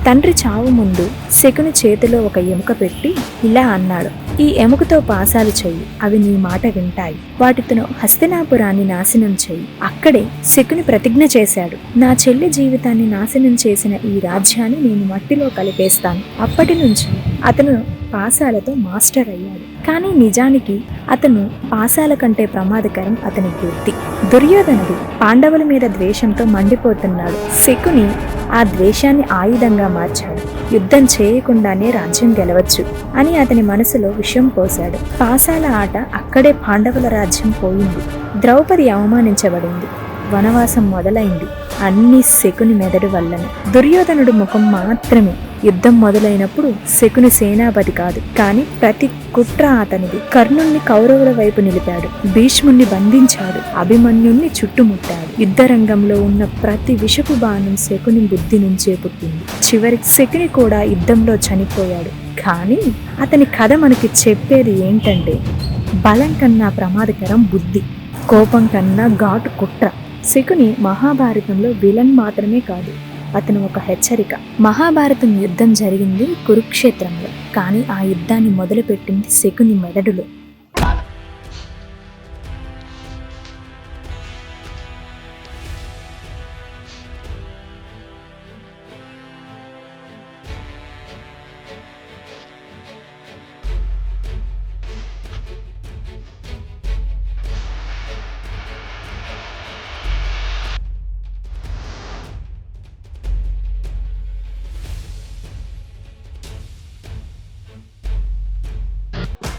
తండ్రి చావు ముందు శకుని చేతిలో ఒక ఎముక పెట్టి ఇలా అన్నాడు, ఈ ఎముకతో పాశాలు చెయ్యి, అవి నీ మాట వింటాయి. వాటితో హస్తినాపురాన్ని నాశనం చెయ్యి. అక్కడే శకుని ప్రతిజ్ఞ చేశాడు, నా చెల్లి జీవితాన్ని నాశనం చేసిన ఈ రాజ్యాన్ని నేను మట్టిలో కలిపేస్తాను. అప్పటి నుంచి అతను పాశాలతో మాస్టర్ అయ్యాడు. కానీ నిజానికి అతను పాశాల కంటే ప్రమాదకరం అతని బుద్ధి. దుర్యోధనుడు పాండవుల మీద ద్వేషంతో మండిపోతున్నాడు. శకుని ఆ ద్వేషాన్ని ఆయుధంగా మార్చాడు. యుద్ధం చేయకుండానే రాజ్యం గెలవచ్చు అని అతని మనసులో విషం పోశాడు. పాశాల ఆట అక్కడే పాండవుల రాజ్యం పోయింది. ద్రౌపది అవమానించబడింది. వనవాసం మొదలైంది. అన్ని శకుని మెదడు వల్లనే. దుర్యోధనుడు ముఖం మాత్రమే. యుద్ధం మొదలైనప్పుడు శకుని సేనాపతి కాదు, కానీ ప్రతి కుట్ర అతనిది. కర్ణుణ్ణి కౌరవుల వైపు నిలిపాడు. భీష్ముణ్ణి బంధించాడు. అభిమన్యుణ్ణి చుట్టుముట్టాడు. యుద్ధరంగంలో ఉన్న ప్రతి విషపు బాణం శకుని బుద్ధి నుంచే పుట్టింది. చివరికి శకుని కూడా యుద్ధంలో చనిపోయాడు. కానీ అతని కథ మనకి చెప్పేది ఏంటంటే, బలం కన్నా ప్రమాదకరం బుద్ధి, కోపం కన్నా ఘాటు కుట్ర. శకుని మహాభారతంలో విలన్ మాత్రమే కాదు, అతను ఒక హెచ్చరిక. మహాభారతం యుద్ధం జరిగింది కురుక్షేత్రంలో, కానీ ఆ యుద్ధాన్ని మొదలుపెట్టింది శకుని మెదడులో.